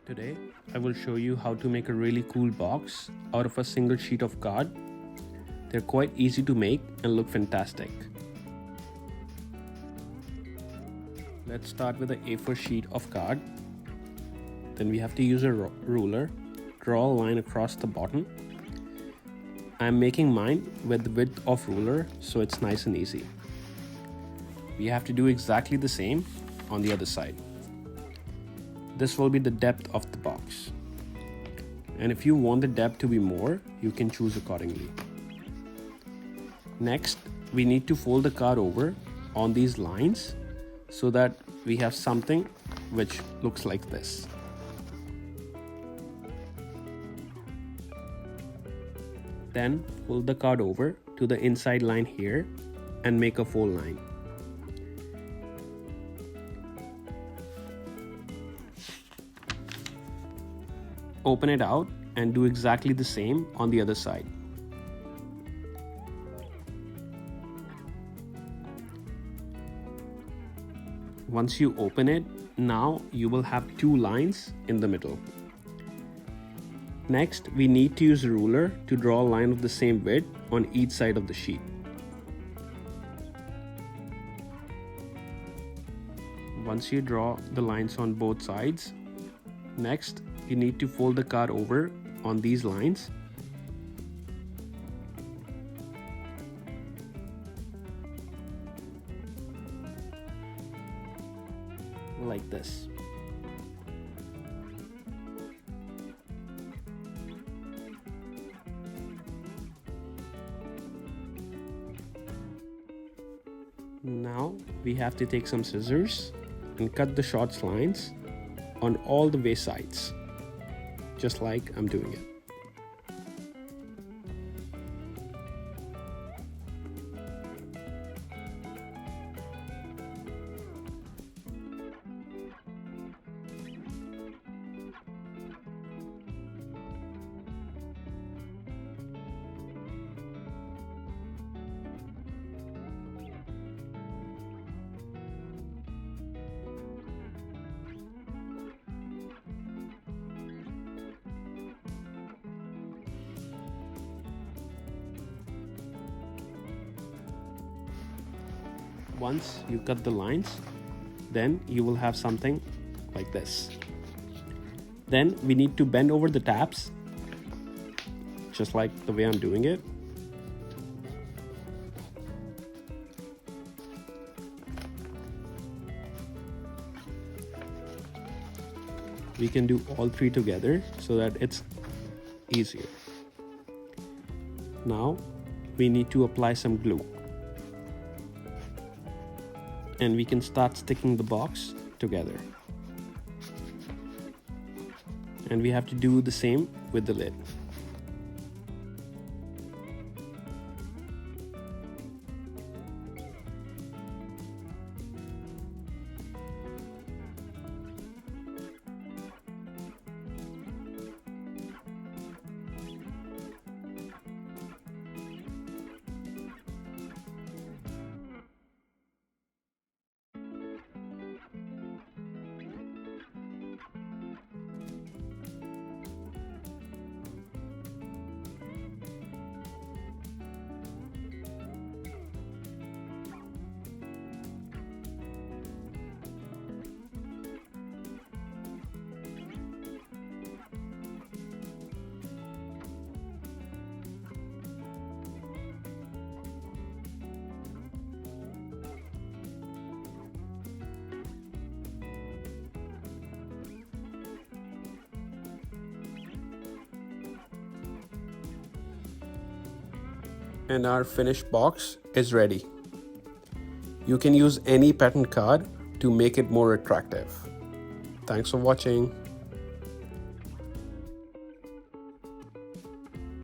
Today, I will show you how to make a really cool box out of a single sheet of card. They're quite easy to make and look fantastic. Let's start with an A4 sheet of card. Then we have to use a ruler, draw a line across the bottom. I'm making mine with the width of ruler, so it's nice and easy. We have to do exactly the same on the other side. This will be the depth of the box. And if you want the depth to be more, you can choose accordingly. Next, we need to fold the card over on these lines so that we have something which looks like this. Then fold the card over to the inside line here and make a fold line. Open it out and do exactly the same on the other side. Once you open it, now you will have two lines in the middle. Next, we need to use a ruler to draw a line of the same width on each side of the sheet. Once you draw the lines on both sides, next you need to fold the card over on these lines. Like this. Now we have to take some scissors and cut the short lines on all the way sides, just like I'm doing it. Once you cut the lines, then you will have something like this. Then we need to bend over the tabs, just like the way I'm doing it. We can do all three together so that it's easier. Now we need to apply some glue. And we can start sticking the box together. And we have to do the same with the lid. And our finished box is ready. You can use any pattern card to make it more attractive. Thanks for watching.